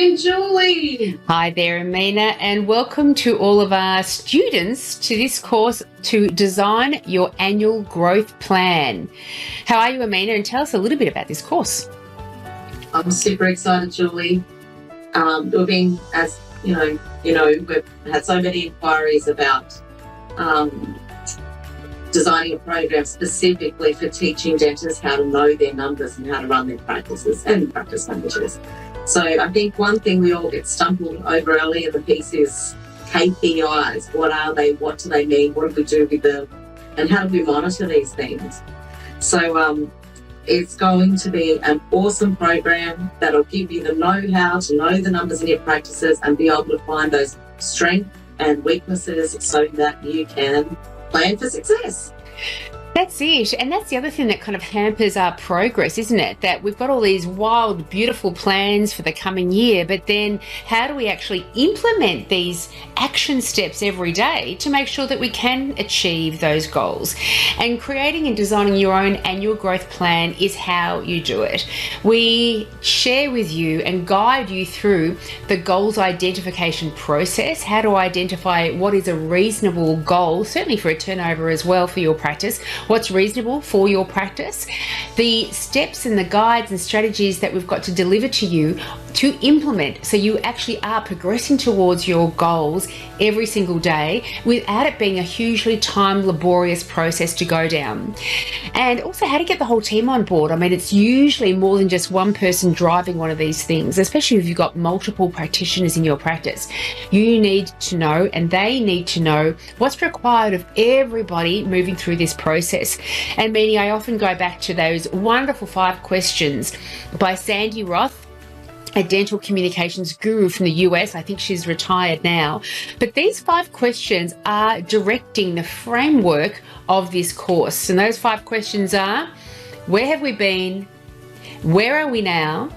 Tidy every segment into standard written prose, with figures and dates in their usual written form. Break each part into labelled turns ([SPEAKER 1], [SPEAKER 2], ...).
[SPEAKER 1] there, Julie.
[SPEAKER 2] Hi there, Amina, and welcome to all of our students to this course to design your annual growth plan. How are you, Amina? And tell us a little bit about this course.
[SPEAKER 1] I'm super excited, Julie. We've been, as you know, we've had so many inquiries about designing a program specifically for teaching dentists how to know their numbers and how to run their practices and practice languages. So I think one thing we all get stumbled over early in the piece is KPIs. What are they? What do they mean? What do we do with them? And how do we monitor these things? So it's going to be an awesome program that'll give you the know-how to know the numbers in your practices and be able to find those strengths and weaknesses so that you can plan for success.
[SPEAKER 2] That's it. And that's the other thing that kind of hampers our progress, isn't it? That we've got all these wild, beautiful plans for the coming year, but then how do we actually implement these action steps every day to make sure that we can achieve those goals? And creating and designing your own annual growth plan is how you do it. We share with you and guide you through the goals identification process, how to identify what is a reasonable goal, certainly for a turnover as well for your practice, what's reasonable for your practice, the steps and the guides and strategies that we've got to deliver to you to implement so you actually are progressing towards your goals every single day without it being a hugely time laborious process to go down. And also how to get the whole team on board. I mean, it's usually more than just one person driving one of these things, especially if you've got multiple practitioners in your practice. You need to know, and they need to know, what's required of everybody moving through this process. And meaning I often go back to those wonderful 5 questions by Sandy Roth, a dental communications guru from the US. I think she's retired now. But these 5 questions are directing the framework of this course. And those 5 questions are: where have we been? Where are we now?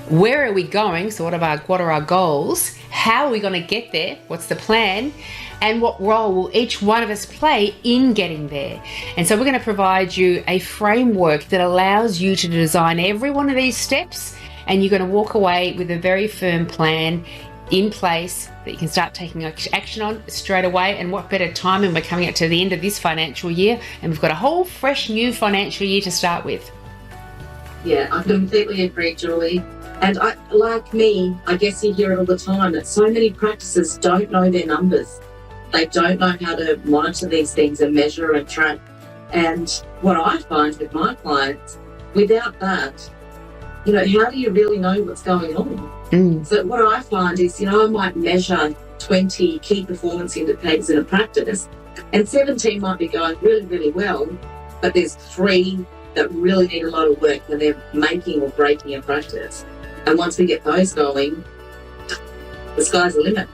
[SPEAKER 2] Where are we going? So what are our goals? How are we going to get there? What's the plan? And what role will each one of us play in getting there? And so we're going to provide you a framework that allows you to design every one of these steps, and you're going to walk away with a very firm plan in place that you can start taking action on straight away. And what better time when we're coming up to the end of this financial year and we've got a whole fresh new financial year to start with.
[SPEAKER 1] Yeah, I completely agree, Julie. And I guess you hear it all the time that so many practices don't know their numbers. They don't know how to monitor these things and measure and track. And what I find with my clients, without that, how do you really know what's going on? So what I find is, I might measure 20 key performance indicators in a practice, and 17 might be going really, really well, but there's 3 that really need a lot of work when they're making or breaking a practice. And once we get those going, the sky's the limit.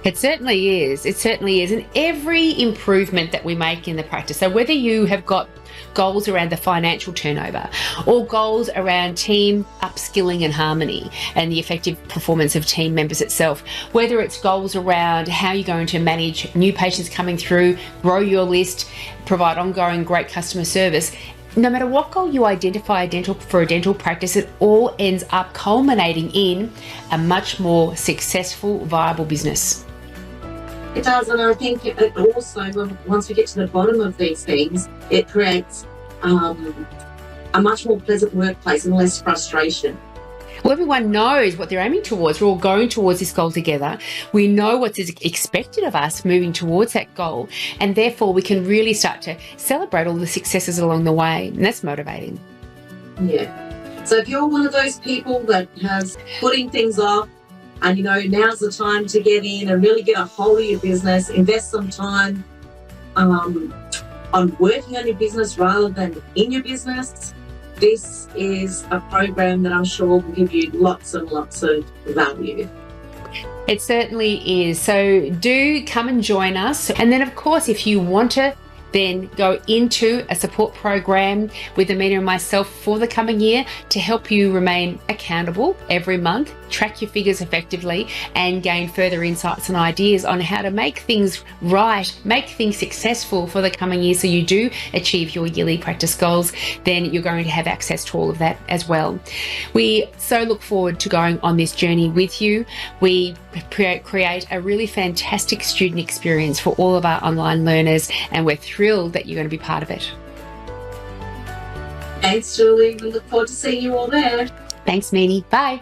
[SPEAKER 2] It certainly is. It certainly is. And every improvement that we make in the practice, so whether you have got goals around the financial turnover or goals around team upskilling and harmony and the effective performance of team members itself, whether it's goals around how you're going to manage new patients coming through, grow your list, provide ongoing great customer service, no matter what goal you identify for a dental practice, it all ends up culminating in a much more successful, viable business.
[SPEAKER 1] It does, and I think it also, once we get to the bottom of these things, it creates a much more pleasant workplace and less frustration.
[SPEAKER 2] Well, everyone knows what they're aiming towards. We're all going towards this goal together. We know what's expected of us moving towards that goal, and therefore we can really start to celebrate all the successes along the way, and that's motivating.
[SPEAKER 1] Yeah. So if you're one of those people that has putting things off, and now's the time to get in and really get a hold of your business, invest some time on working on your business rather than in your business, this is a program that I'm sure will give you lots and lots of value.
[SPEAKER 2] It certainly is. So do come and join us. And then, of course, if you want to then go into a support program with Amina and myself for the coming year to help you remain accountable every month, track your figures effectively, and gain further insights and ideas on how to make things right, make things successful for the coming year so you do achieve your yearly practice goals. Then you're going to have access to all of that as well. We so look forward to going on this journey with you. We create a really fantastic student experience for all of our online learners, and we're thrilled that you're going to be part of it.
[SPEAKER 1] Thanks, Julie. We look forward to seeing you all there.
[SPEAKER 2] Thanks, Meanie. Bye.